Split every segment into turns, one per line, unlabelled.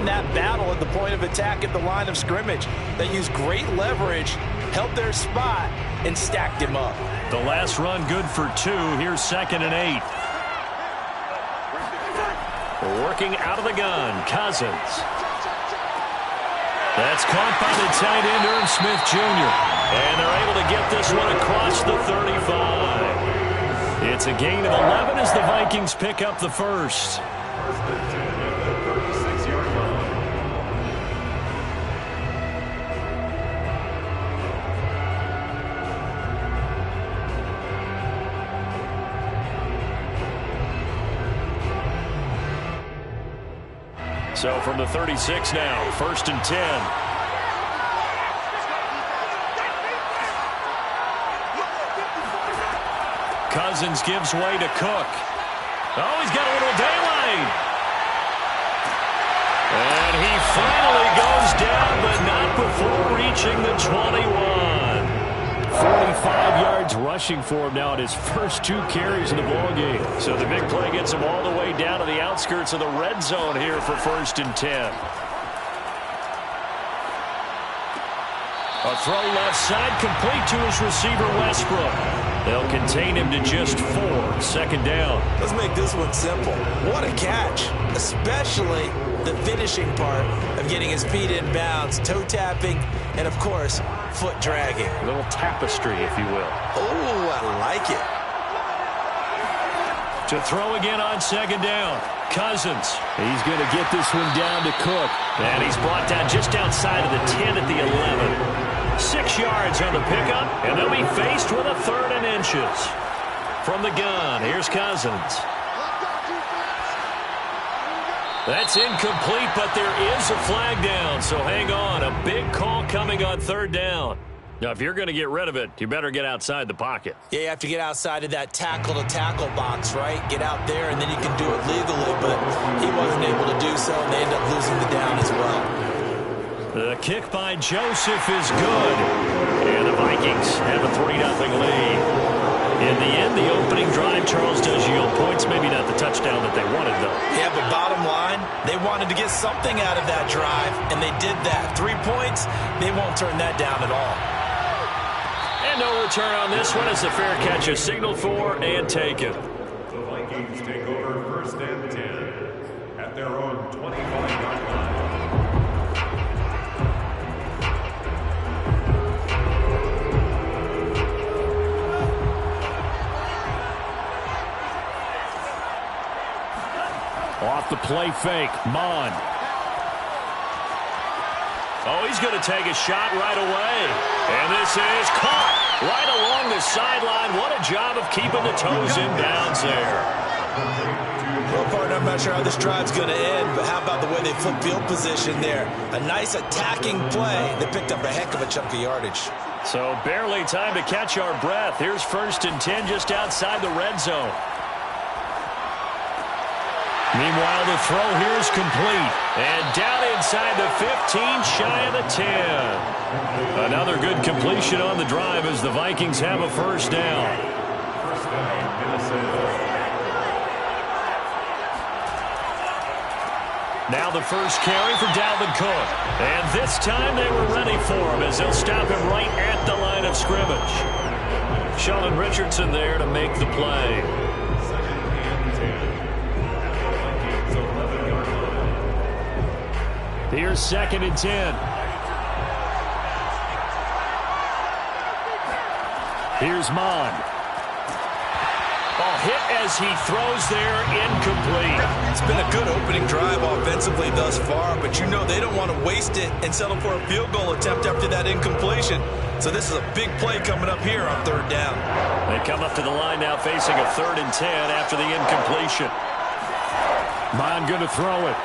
won that battle at the point of attack at the line of scrimmage. They used great leverage, held their spot, and stacked him up.
The last run good for 2. Here's 2nd and 8. Working out of the gun, Cousins. That's caught by the tight end, Irv Smith Jr. And they're able to get this one across the 35. It's a gain of 11 as the Vikings pick up the first. So from the 36 now, 1st and 10. Cousins gives way to Cook. Oh, he's got a little daylight. And he finally goes down, but not before reaching the 21. 45 yards rushing for him now at his first 2 carries in the ballgame. So the big play gets him all the way down to the outskirts of the red zone here for 1st and 10. A throw left side complete to his receiver Westbrook. They'll contain him to just 4. 2nd down.
Let's make this one simple. What a catch, especially the finishing part of getting his feet in bounds, toe tapping, and of course, foot dragging.
A little tapestry, if you will.
Oh, I like it.
To throw again on 2nd down. Cousins. He's going to get this one down to Cook. And he's brought down just outside of the 10 at the 11. 6 yards on the pickup, and they'll be faced with a 3rd and inches. From the gun, here's Cousins. That's incomplete, but there is a flag down, so hang on. A big call coming on 3rd down. Now, if you're going to get rid of it, you better get outside the pocket.
Yeah, you have to get outside of that tackle-to-tackle box, right? Get out there, and then you can do it legally, but he wasn't able to do so, and they end up losing the down as well.
The kick by Joseph is good, and the Vikings have a 3-0 lead. In the end, the opening drive, Charles, does yield points. Maybe not the touchdown that they wanted, though.
Yeah, but bottom line, they wanted to get something out of that drive, and they did that. 3 points, they won't turn that down at all.
And no return on this one as the fair catch is signaled for and taken.
The Vikings take over 1st and 10 at their own 25-yard line.
Off the play fake, Mon. Oh, he's going to take a shot right away. And this is caught right along the sideline. What a job of keeping the toes in bounds there.
Well, partner, I'm not sure how this drive's going to end, but how about the way they flip field position there? A nice attacking play. They picked up a heck of a chunk of yardage.
So barely time to catch our breath. Here's 1st and 10 just outside the red zone. Meanwhile, the throw here is complete. And down inside the 15, shy of the 10. Another good completion on the drive as the Vikings have a 1st down. Now the first carry for Dalvin Cook. And this time they were ready for him as they'll stop him right at the line of scrimmage. Sheldon Richardson there to make the play. Here's 2nd and 10. Here's Mon. Hit as he throws there, incomplete.
It's been a good opening drive offensively thus far, but you know they don't want to waste it and settle for a field goal attempt after that incompletion. So this is a big play coming up here on 3rd down.
They come up to the line now facing a 3rd and 10 after the incompletion. Mon going to throw it.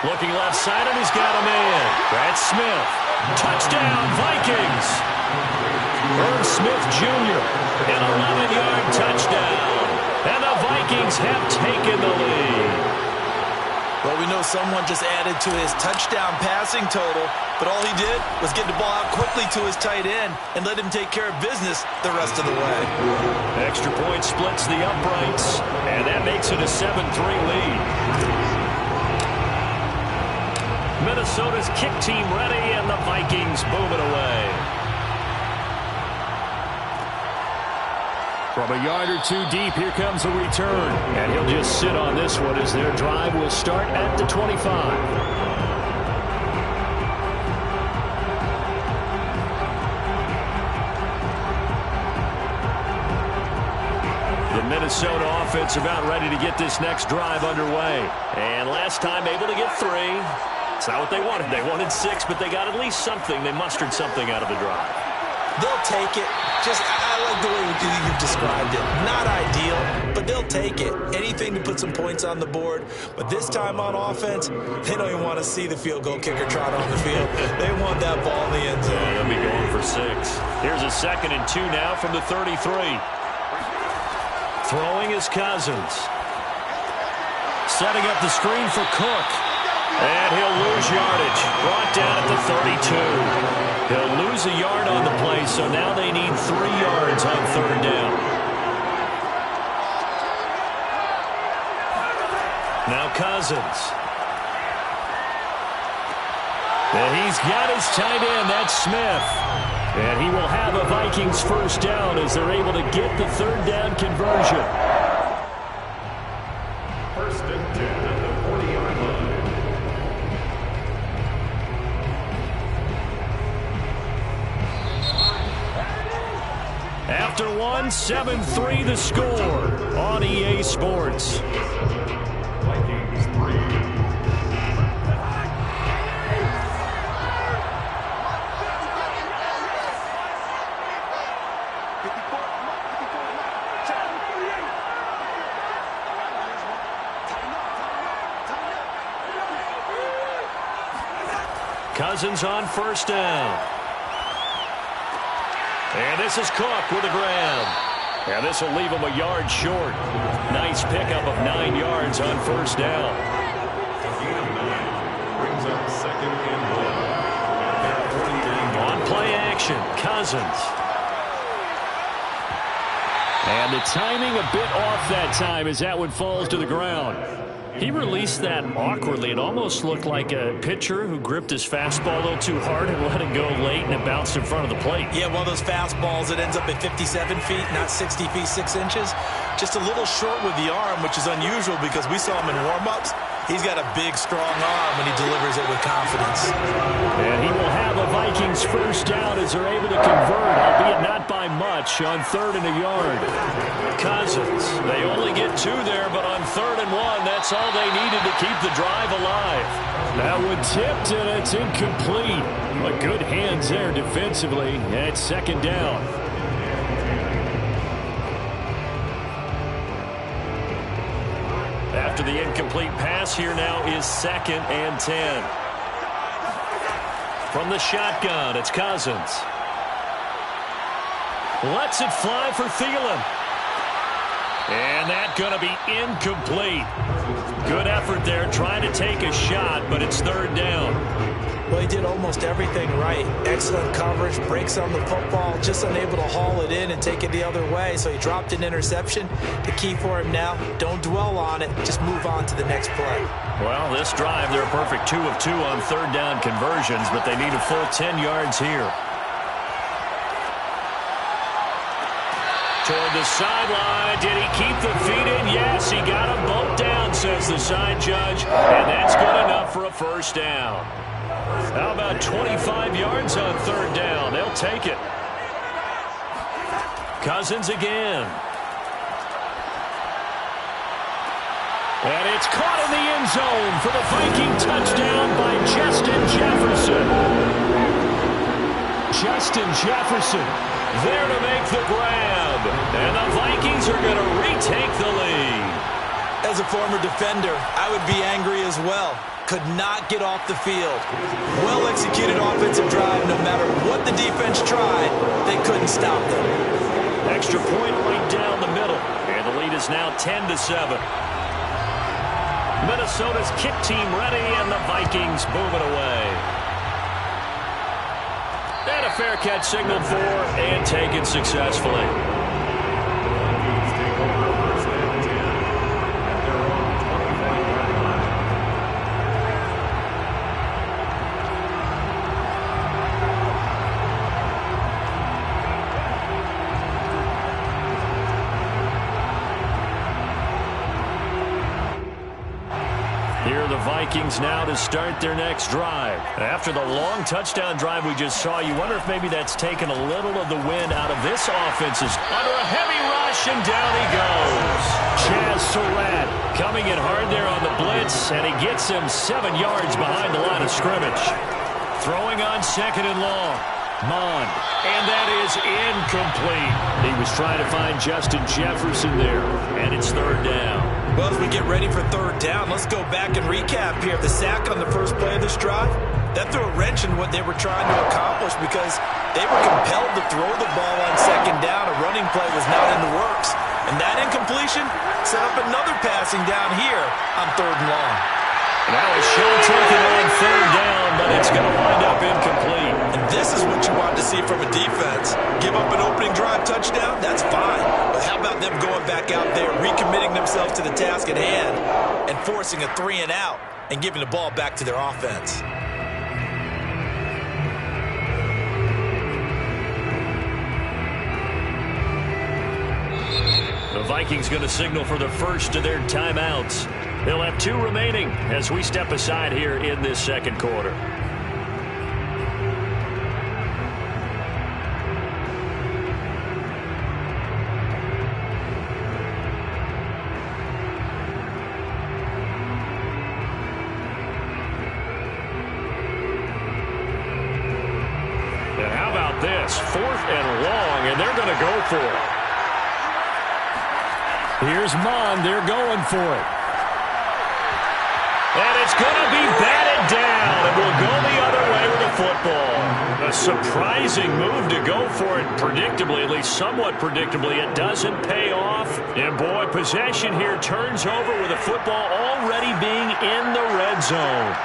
Looking left side, and he's got a man. That's Smith. Touchdown, Vikings. Irv Smith Jr. An 11-yard touchdown. And the Vikings have taken the lead.
Well, we know someone just added to his touchdown passing total, but all he did was get the ball out quickly to his tight end and let him take care of business the rest of the way.
Extra point splits the uprights, and that makes it a 7-3 lead. Minnesota's kick team ready, and the Vikings boom it away. From a yard or two deep, here comes a return. And he'll just sit on this one as their drive will start at the 25. Minnesota offense about ready to get this next drive underway. And last time able to get 3. It's not what they wanted. They wanted 6, but they got at least something. They mustered something out of the drive.
They'll take it. I like the way you've described it. Not ideal, but they'll take it. Anything to put some points on the board. But this time on offense, they don't even want to see the field goal kicker trot on the field. They want that ball in the end zone.
Yeah, they'll be going for 6. Here's a 2nd and 2 now from the 33. Throwing is Cousins. Setting up the screen for Cook. And he'll lose yardage. Brought down at the 32. He'll lose a yard on the play, so now they need 3 yards on 3rd down. Now Cousins. And he's got his tight end. That's Smith. And he will have a Vikings 1st down as they're able to get the 3rd down conversion.
1st and 10 at the 40-yard line.
After 1, 7-3 the score on EA Sports.
Vikings 3.
Cousins on 1st down. And this is Cook with a grab. And this will leave him a yard short. Nice pickup of 9 yards on 1st down.
Gain of 9 brings up 2nd and 1.
On play action, Cousins. And the timing a bit off that time as that one falls to the ground. He released that awkwardly. It almost looked like a pitcher who gripped his fastball a little too hard and let it go late, and it bounced in front of the plate.
Yeah, one of those fastballs that ends up at 57 feet, not 60 feet, 6 inches. Just a little short with the arm, which is unusual because we saw him in warm-ups. He's got a big, strong arm when he delivers it with confidence.
And he will have a Vikings 1st down as they're able to convert, albeit not by much, on 3rd and a yard. Cousins, they only get 2 there, but on 3rd and 1, that's all they needed to keep the drive alive. That one tipped, and it's incomplete. But good hands there defensively at 2nd down. After the incomplete pass, here now is 2nd and 10. From the shotgun, it's Cousins. Lets it fly for Thielen. And that's going to be incomplete. Good effort there trying to take a shot, but it's 3rd down.
Well, he did almost everything right. Excellent coverage, breaks on the football, just unable to haul it in and take it the other way. So he dropped an interception. The key for him now, don't dwell on it. Just move on to the next play.
Well, this drive, they're a perfect 2 of 2 on 3rd down conversions, but they need a full 10 yards here. Toward the sideline. Did he keep the feet in? Yes, he got them both down, says the side judge. And that's good enough for a 1st down. How about 25 yards on 3rd down? They'll take it. Cousins again. And it's caught in the end zone for the Viking touchdown by Justin Jefferson. Justin Jefferson there to make the grab. And the Vikings are going to retake the lead.
As a former defender, I would be angry as well. Could not get off the field. Well-executed offensive drive. No matter what the defense tried, they couldn't stop them.
Extra point right down the middle. And the lead is now 10-7. Minnesota's kick team ready, and the Vikings move it away. And a fair catch signaled for and taken successfully.
Vikings take over 1st and 10 at their own 25-yard line.
the Vikings now to start their next drive. After the long touchdown drive we just saw, you wonder if maybe that's taken a little of the wind out of this offense. Under a heavy rush, and down he goes. Chaz Surratt coming in hard there on the blitz, and he gets him 7 yards behind the line of scrimmage. Throwing on 2nd and long. Mond, and that is incomplete. He was trying to find Justin Jefferson there, and it's 3rd down.
Well, as we get ready for 3rd down, let's go back and recap here. The sack on the first play of this drive, that threw a wrench in what they were trying to accomplish because they were compelled to throw the ball on 2nd down. A running play was not in the works. And that incompletion set up another passing down here on 3rd and long.
Now a shot taken on 3rd down, but it's going to wind up incomplete.
And this is what you want to see from a defense. Give up an opening drive touchdown, that's fine. But how about them going back out there, recommitting themselves to the task at hand, and forcing a 3 and out, and giving the ball back to their offense?
The Vikings going to signal for the first of their timeouts. They'll have 2 remaining as we step aside here in this 2nd quarter. And how about this? 4th and long, and they're going to go for it. Here's Mond. They're going for it. And it's going to be batted down, and we'll go the other way with the football. A surprising move to go for it predictably, at least somewhat predictably. It doesn't pay off. And, boy, possession here turns over with the football already being in the red zone.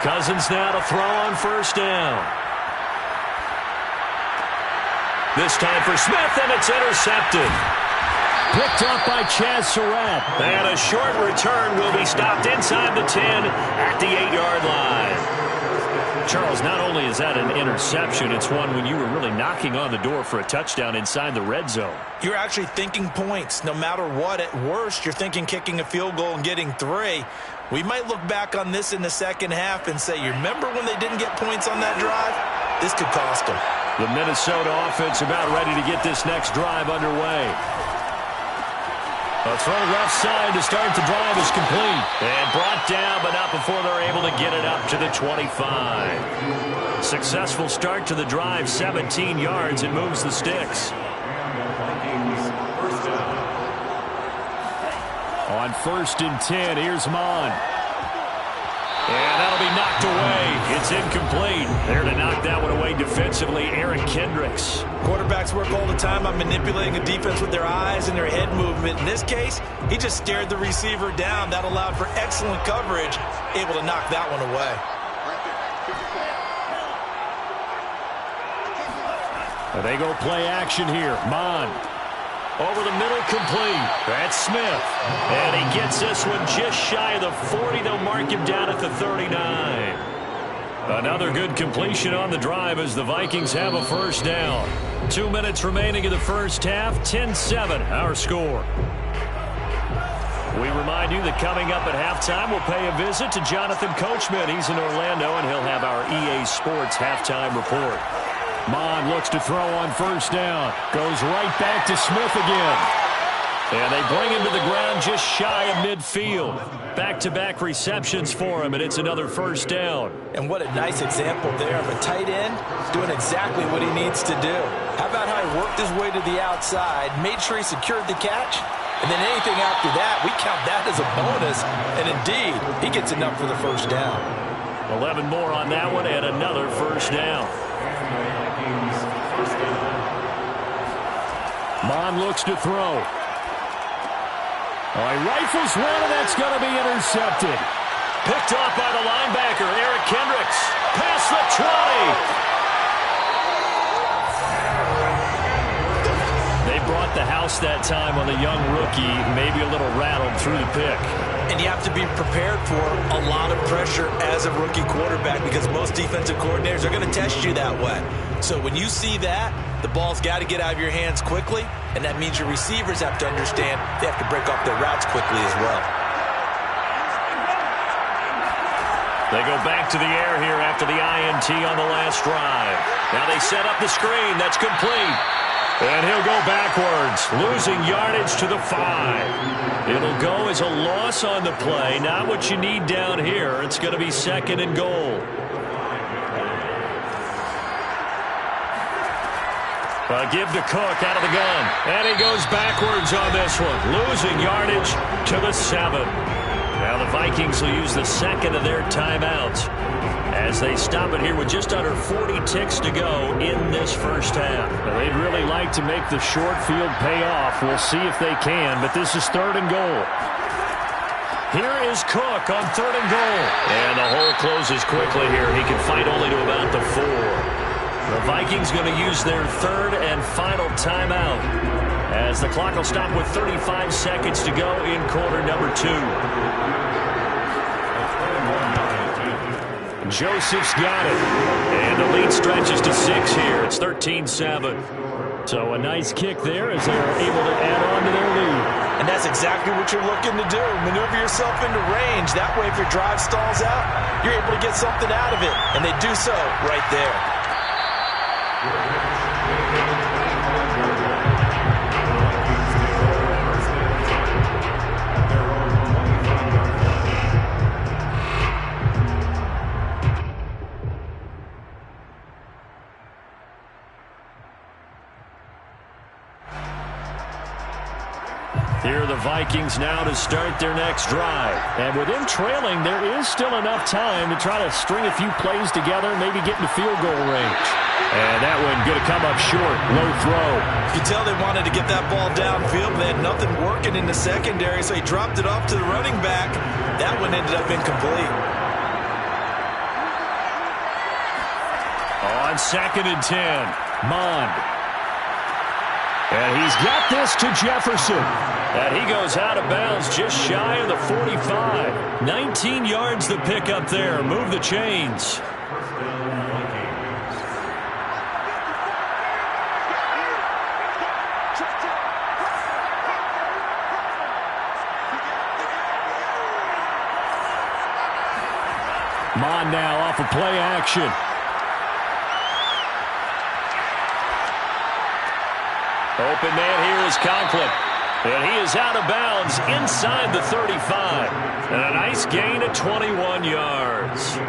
Cousins now to throw on 1st down. This time for Smith, and it's intercepted. Picked up by Chaz Surratt. And a short return will be stopped inside the 10 at the 8-yard line. Charles, not only is that an interception, it's one when you were really knocking on the door for a touchdown inside the red zone.
You're actually thinking points. No matter what, at worst, you're thinking kicking a field goal and getting 3. We might look back on this in the second half and say, you remember when they didn't get points on that drive? This could cost them.
The Minnesota offense about ready to get this next drive underway. A throw left side to start the drive is complete. And brought down, but not before they're able to get it up to the 25. Successful start to the drive, 17 yards. It moves the sticks. On 1st and 10, here's Mond. And that'll be knocked away. It's incomplete. There to knock that one away defensively, Eric Kendricks.
Quarterbacks work all the time on manipulating a defense with their eyes and their head movement. In this case, he just stared the receiver down. That allowed for excellent coverage, able to knock that one away.
And they go play action here. Mond. Over the middle, complete. That's Smith. And he gets this one just shy of the 40. They'll mark him down at the 39. Another good completion on the drive as the Vikings have a 1st down. 2 minutes remaining in the first half. 10-7, our score. We remind you that coming up at halftime, we'll pay a visit to Jonathan Coachman. He's in Orlando, and he'll have our EA Sports halftime report. Mond looks to throw on 1st down. Goes right back to Smith again. And they bring him to the ground just shy of midfield. Back-to-back receptions for him, and it's another 1st down.
And what a nice example there of a tight end doing exactly what he needs to do. How about how he worked his way to the outside, made sure he secured the catch, and then anything after that, we count that as a bonus. And indeed, he gets enough for the 1st down.
11 more on that one, and another 1st down. Mond looks to throw. He rifles one, and that's going to be intercepted. Picked off by the linebacker, Eric Kendricks. Past the 20. They brought the house that time on the young rookie, maybe a little rattled through the pick.
And you have to be prepared for a lot of pressure as a rookie quarterback because most defensive coordinators are going to test you that way. So when you see that, the ball's got to get out of your hands quickly, and that means your receivers have to understand they have to break off their routes quickly as well.
They go back to the air here after the INT on the last drive. Now they set up the screen. That's complete. And he'll go backwards, losing yardage to the 5. It'll go as a loss on the play. Not what you need down here. It's going to be 2nd and goal. A give to Cook out of the gun. And he goes backwards on this one, losing yardage to the 7. Now the Vikings will use the 2nd of their timeouts as they stop it here with just under 40 ticks to go in this first half.
Well, they'd really like to make the short field pay off. We'll see if they can, but this is 3rd and goal.
Here is Cook on 3rd and goal. And the hole closes quickly here. He can fight only to about the 4. The Vikings going to use their 3rd and final timeout as the clock will stop with 35 seconds to go in quarter number 2. Joseph's got it. And the lead stretches to 6 here. It's 13-7.
So a nice kick there as they're able to add on to their lead.
And that's exactly what you're looking to do. Maneuver yourself into range. That way, if your drive stalls out, you're able to get something out of it. And they do so right there.
Here are the Vikings now to start their next drive.
And with them trailing, there is still enough time to try to string a few plays together, maybe get into field goal range.
And that one going to come up short. Low throw.
You could tell they wanted to get that ball downfield, but they had nothing working in the secondary, so he dropped it off to the running back. That one ended up incomplete.
On 2nd and 10, Mond.
And he's got this to Jefferson.
And he goes out of bounds just shy of the 45. 19 yards to pick up there. Move the chains.
Mond now off of play action.
Open man here is Conklin. And he is out of bounds inside the 35. And a nice gain of 21 yards.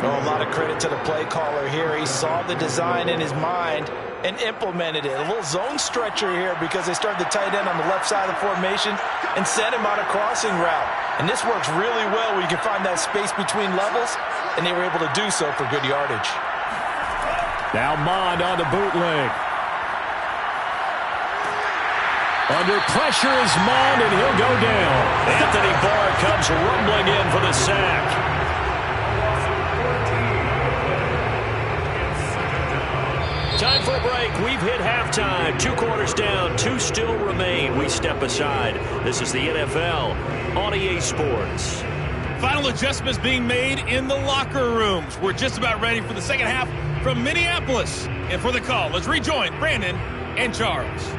Oh, a lot of credit to the play caller here. He saw the design in his mind and implemented it. A little zone stretcher here because they started the tight end on the left side of the formation and sent him on a crossing route. And this works really well where you can find that space between levels, and they were able to do so for good yardage.
Now Mond on the bootleg. Under pressure is Mond, and he'll go down.
Anthony Barr comes rumbling in for the sack. Time for a break. We've hit halftime. 2 quarters down. 2 still remain. We step aside. This is the NFL on EA Sports.
Final adjustments being made in the locker rooms. We're just about ready for the second half from Minneapolis. And for the call, let's rejoin Brandon and Charles.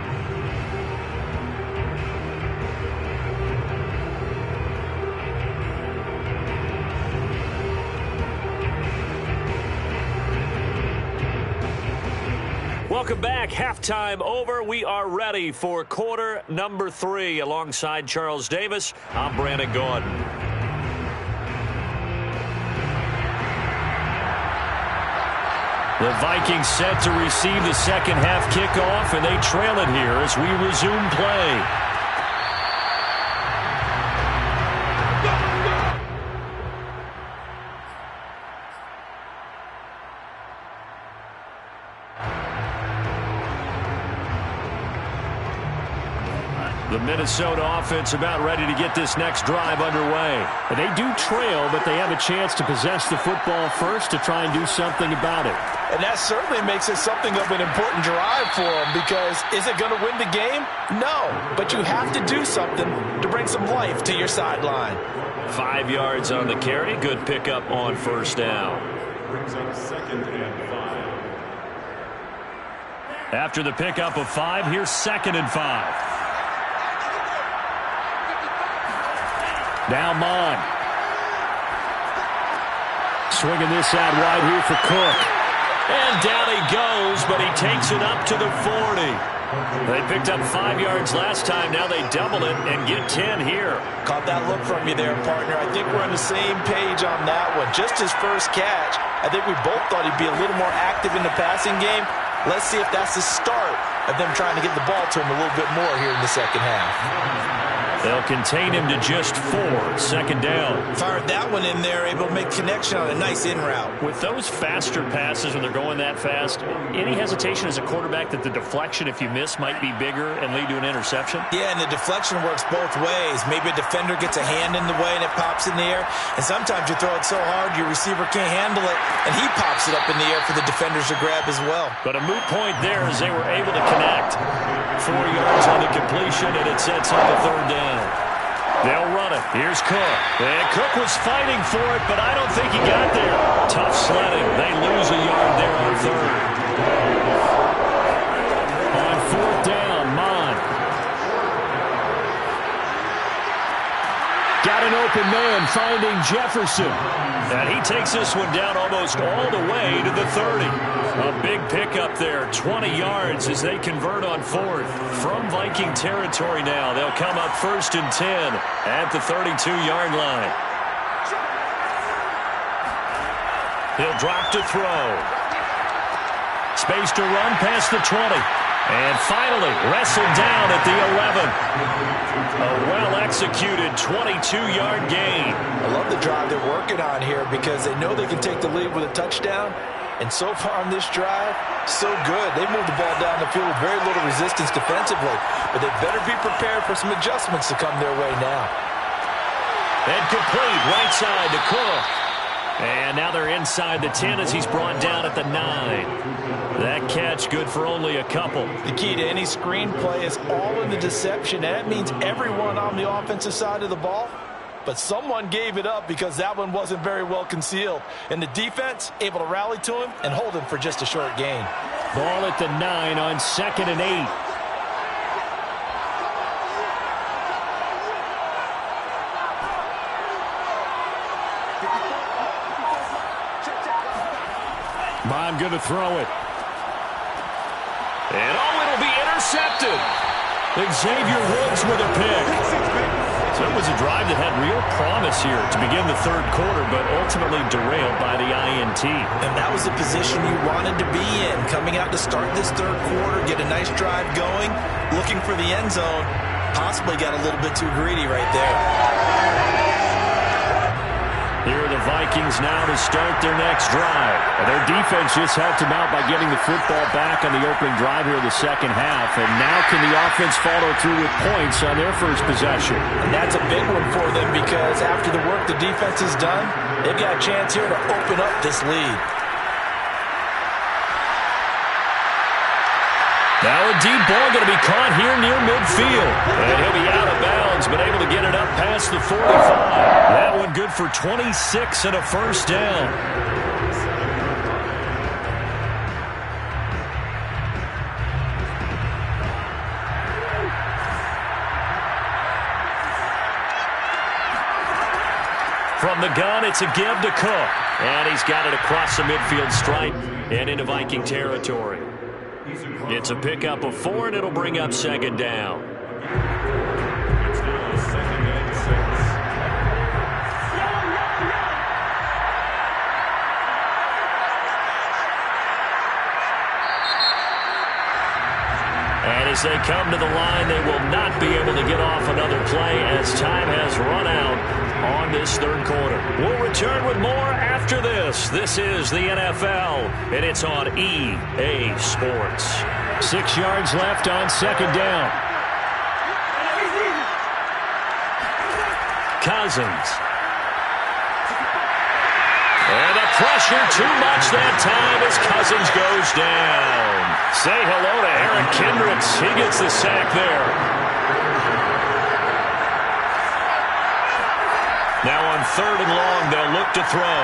Welcome back. Halftime over. We are ready for quarter number 3. Alongside Charles Davis, I'm Brandon Gaudin. The Vikings set to receive the second half kickoff, and they trail it here as we resume play. The Minnesota offense about ready to get this next drive underway.
They do trail, but they have a chance to possess the football first to try and do something about it.
And that certainly makes it something of an important drive for them, because is it going to win the game? No, but you have to do something to bring some life to your sideline.
5 yards on the carry. Good pickup on first down.
Brings up 2nd and 5.
After the pickup of 5, here's 2nd and 5.
Now Mond. Swinging this out wide here for Cook.
And down he goes, but he takes it up to the 40. They picked up 5 yards last time. Now they double it and get 10 here.
Caught that look from you there, partner. I think we're on the same page on that one. Just his first catch, I think we both thought he'd be a little more active in the passing game. Let's see if that's the start of them trying to get the ball to him a little bit more here in the second half.
They'll contain him to just 4. Second down.
Fired that one in there, able to make connection on a nice in route.
With those faster passes when they're going that fast, any hesitation as a quarterback that the deflection, if you miss, might be bigger and lead to an interception?
Yeah, and the deflection works both ways. Maybe a defender gets a hand in the way and it pops in the air. And sometimes you throw it so hard your receiver can't handle it, and he pops it up in the air for the defenders to grab as well.
But a moot point there as they were able to connect. 4 yards on the completion, and it sets up a third down. They'll run it. Here's Cook. And Cook was fighting for it, but I don't think he got there. Tough sledding. They lose a yard there on third.
On fourth down, Mond. Got an open man finding Jefferson.
And he takes this one down almost all the way to the 30. A big pickup there, 20 yards as they convert on fourth. From Viking territory now, they'll come up 1st and 10 at the 32-yard line. He'll drop to throw. Space to run past the 20. And finally, wrestled down at the 11. A well-executed 22-yard gain.
I love the drive they're working on here because they know they can take the lead with a touchdown. And so far on this drive, so good. They moved the ball down the field with very little resistance defensively. But they better be prepared for some adjustments to come their way now.
And complete right side to Cook. And now they're inside the 10 as he's brought down at the 9. That catch good for only a couple.
The key to any screen play is all in the deception. And that means everyone on the offensive side of the ball. But someone gave it up because that one wasn't very well concealed. And the defense able to rally to him and hold him for just a short gain.
Ball at the 9 on 2nd and 8. Bond going to throw it.
And it'll be intercepted.
Xavier Woods with a pick.
So it was a drive that had real promise here to begin the third quarter, but ultimately derailed by the INT.
And that was the position you wanted to be in. Coming out to start this third quarter, get a nice drive going, looking for the end zone. Possibly got a little bit too greedy right there.
Here are the Vikings now to start their next drive.
And their defense just helped them out by getting the football back on the opening drive here in the second half. And now can the offense follow through with points on their first possession?
And that's a big one for them because after the work the defense has done, they've got a chance here to open up this lead.
Now a deep ball going to be caught here near midfield. And he'll be out of bounds, but able to get it up past the 45. That one good for 26 and a first down. From the gun, it's a give to Cook. And he's got it across the midfield stripe and into Viking territory. It's a pickup of 4, and it'll bring up second down.
It's now 2nd and 6.
And as they come to the line, they will not be able to get off another play as time has run out on this third quarter. We'll return with more after this. This is the NFL, and it's on EA Sports.
6 yards left on second down.
Cousins. And the pressure too much that time as Cousins goes down. Say hello to Eric Kendricks. He gets the sack there. Now on 3rd and long, they'll look to throw.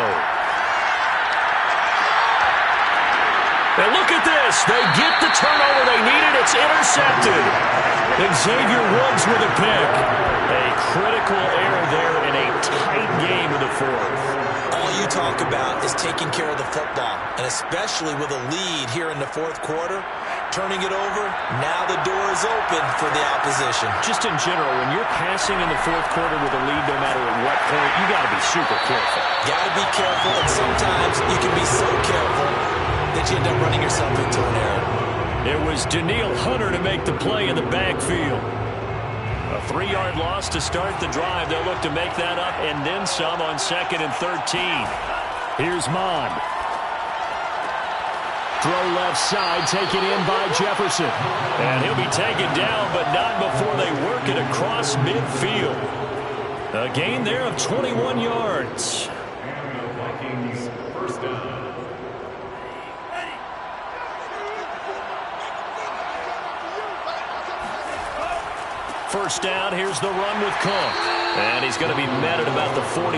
And look at this. They get the turnover they needed. It's intercepted. Xavier Woods with a pick. A critical error there in a tight game of the fourth.
All you talk about is taking care of the football, and especially with a lead here in the fourth quarter, turning it over, now the door is open for the opposition.
Just in general, when you're passing in the fourth quarter with a lead, no matter at what point, you got to be super careful.
Got to be careful, and sometimes you can be so careful that you end up running yourself into an error.
It was Danielle Hunter to make the play in the backfield. A 3-yard loss to start the drive. They'll look to make that up and then some on 2nd and 13. Here's Mond. Throw left side, taken in by Jefferson. And he'll be taken down, but not before they work it across midfield. A gain there of 21 yards.
And the Vikings first down.
First down, here's the run with Cook. And he's going to be met at about the 43.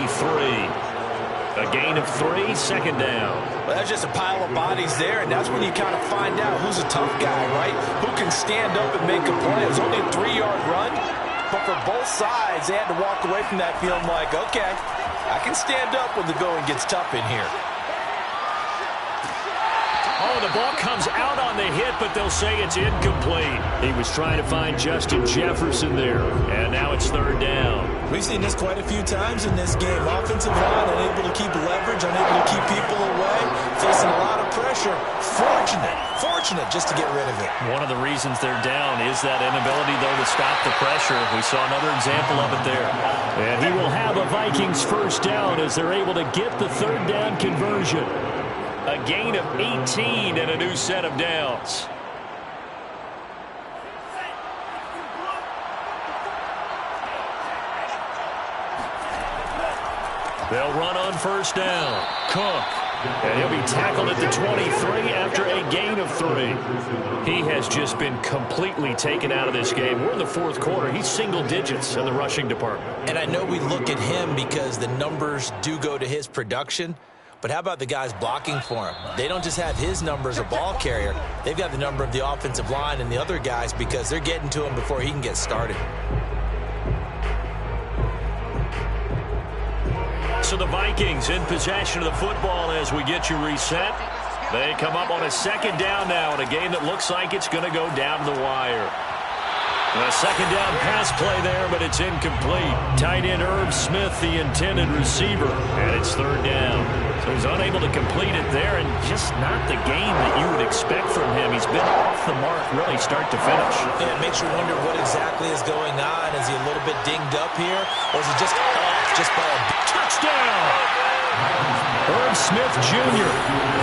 A gain of 3, 2nd down.
Well, that's just a pile of bodies there, and that's when you kind of find out who's a tough guy, right? Who can stand up and make a play. It was only a 3-yard run, but for both sides, they had to walk away from that feeling like, okay, I can stand up when the going gets tough in here.
Oh, the ball comes out on the hit, but they'll say it's incomplete. He was trying to find Justin Jefferson there, and now it's 3rd down.
We've seen this quite a few times in this game. Offensive line unable to keep leverage, unable to keep people away, facing a lot of pressure. Fortunate just to get rid of it.
One of the reasons they're down is that inability, though, to stop the pressure. We saw another example of it there. And he will have a Vikings first down as they're able to get the 3rd down conversion. A gain of 18 and a new set of downs. They'll run on first down. Cook. And he'll be tackled at the 23 after a gain of 3. He has just been completely taken out of this game. We're in the fourth quarter. He's single digits in the rushing department.
And I know we look at him because the numbers do go to his production. But how about the guys blocking for him? They don't just have his number as a ball carrier. They've got the number of the offensive line and the other guys because they're getting to him before he can get started.
So the Vikings in possession of the football as we get you reset. They come up on a 2nd down now in a game that looks like it's going to go down the wire. A 2nd down pass play there, but it's incomplete. Tight end Irv Smith, the intended receiver, and it's 3rd down. So he's unable to complete it there, and just not the game that you would expect from him. He's been off the mark really start to finish.
Yeah, it makes you wonder what exactly is going on. Is he a little bit dinged up here, or is he just off just by a
touchdown? Irv Smith Jr.,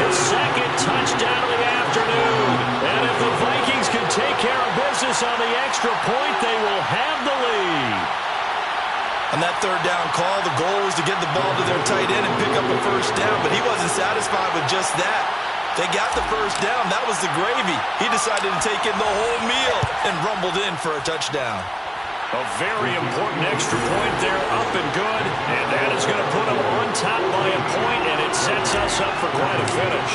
his 2nd touchdown of the afternoon. And if the Vikings can take care of business on the extra point, they will have the lead.
On that 3rd down call, the goal was to get the ball to their tight end and pick up a first down, but he wasn't satisfied with just that. They got the first down. That was the gravy. He decided to take in the whole meal and rumbled in for a touchdown.
A very important extra point there, up and good, and that is going to put them on top by a point, and it sets us up for quite a finish.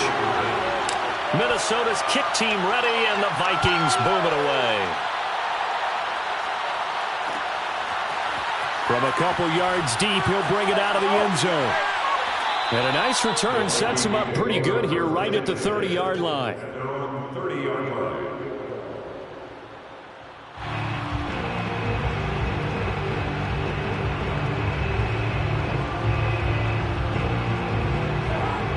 Minnesota's kick team ready, and the Vikings boom it away. From a couple yards deep, he'll bring it out of the end zone. And a nice return sets him up pretty good here right at the 30-yard line.
30-yard line.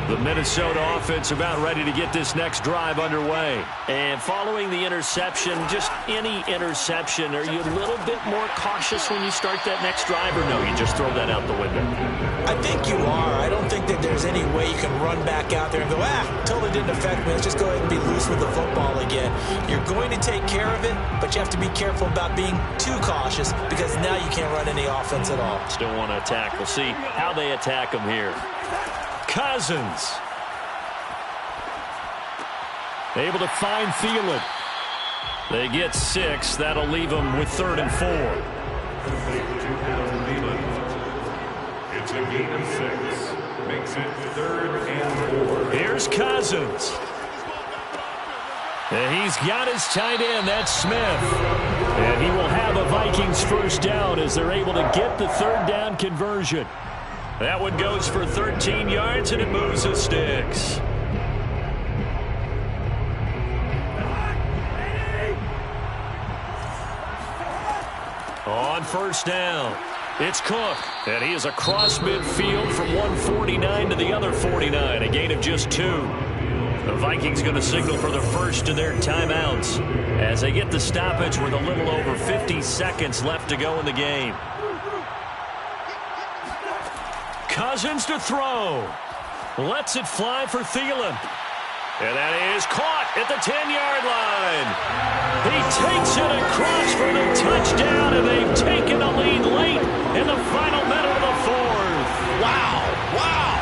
The Minnesota offense about ready to get this next drive underway. And following the interception, just any interception, are you a little bit more cautious when you start that next drive, or no, you just throw that out the window?
I think you are. I don't think that there's any way you can run back out there and go, totally didn't affect me. Let's just go ahead and be loose with the football again. You're going to take care of it, but you have to be careful about being too cautious because now you can't run any offense at all.
Still want to attack. We'll see how they attack him here. Cousins. Able to find Thielen. They get 6. That'll leave them with 3rd and 4.
It's a gain of 6. Makes it 3rd and 4.
Here's Cousins. And he's got his tight end. That's Smith. And he will have a Vikings first down as they're able to get the 3rd down conversion. That one goes for 13 yards, and it moves the sticks. On first down, it's Cook, and he is across midfield from 149 to the other 49, a gain of just 2. The Vikings going to signal for the first of their timeouts as they get the stoppage with a little over 50 seconds left to go in the game. Cousins to throw. Lets it fly for Thielen. And that is caught at the 10-yard line. He takes it across for the touchdown, and they've taken a lead late in the final minute of the fourth.
Wow. Wow.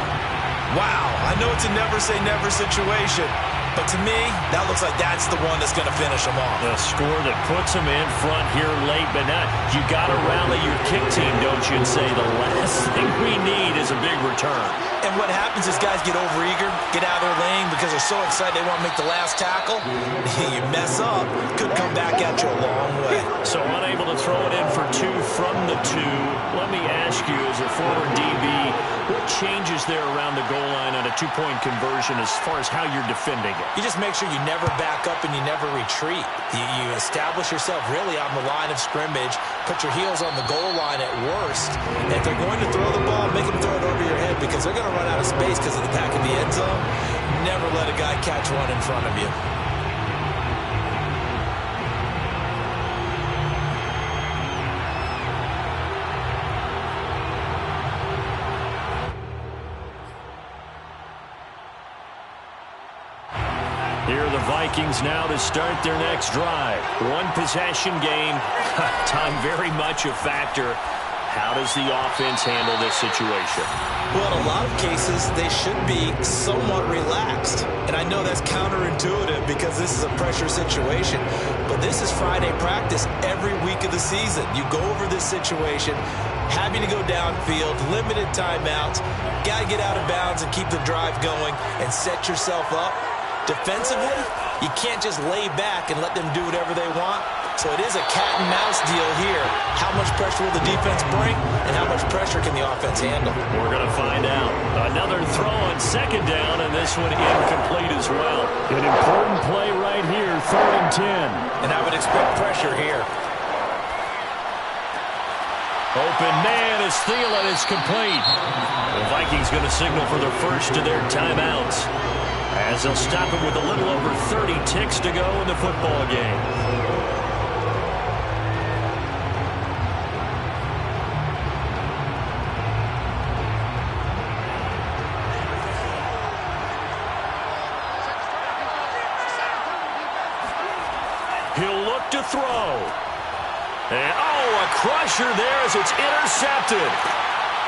Wow. I know it's a never-say-never situation, but to me, that looks like that's the one that's going to finish them off.
The score that puts them in front here late, but not. You got to rally your kick team, don't you, and say the last thing we need is a big return.
And what happens is guys get overeager, get out of their lane because they're so excited they want to make the last tackle. You mess up, could come back at you a long way.
So unable to throw it in for 2 from the 2. Let me ask you, as a former DB, what changes there around the goal line on a 2-point conversion as far as how you're defending it?
You just make sure you never back up and you never retreat. You establish yourself really on the line of scrimmage, put your heels on the goal line at worst. And if they're going to throw the ball, make them throw it over your head because they're going to run out of space because of the back of the end zone. Never let a guy catch one in front of you.
Here are the Vikings now to start their next drive. 1 possession game. Time very much a factor. How does the offense handle this situation?
Well, in a lot of cases, they should be somewhat relaxed. And I know that's counterintuitive because this is a pressure situation. But this is Friday practice every week of the season. You go over this situation, having to go downfield, limited timeouts, got to get out of bounds and keep the drive going and set yourself up. Defensively, you can't just lay back and let them do whatever they want. So it is a cat-and-mouse deal here. How much pressure will the defense bring, and how much pressure can the offense handle?
We're going to find out. Another throw on second down, and this one incomplete as well. An important play right here, 3rd and 10.
And I would expect pressure here.
Open man as Thielen is complete. The Vikings going to signal for the first of their timeouts, as they'll stop it with a little over 30 ticks to go in the football game. He'll look to throw. And, a crusher there as it's intercepted.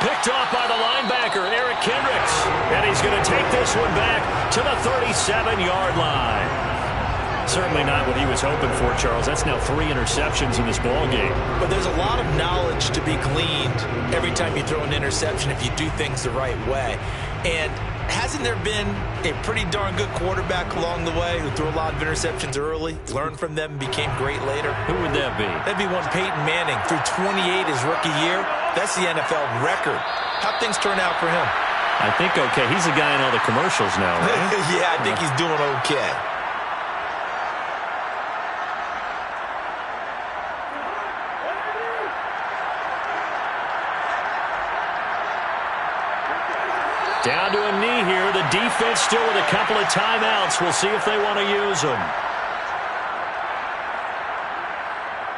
Picked off by the linebacker, Eric Kendricks. And he's going to take this one back to the 37-yard line. Certainly not what he was hoping for, Charles. That's now 3 interceptions in this ball game.
But there's a lot of knowledge to be gleaned every time you throw an interception if you do things the right way. And hasn't there been a pretty darn good quarterback along the way who threw a lot of interceptions early, learned from them, and became great later?
Who would that be?
That'd be one Peyton Manning. Threw 28 his rookie year. That's the NFL record. How'd things turn out for him?
I think okay. He's the guy in all the commercials now, right?
Yeah, I think he's doing okay.
Down to a knee here. The defense still with a couple of timeouts. We'll see if they want to use them.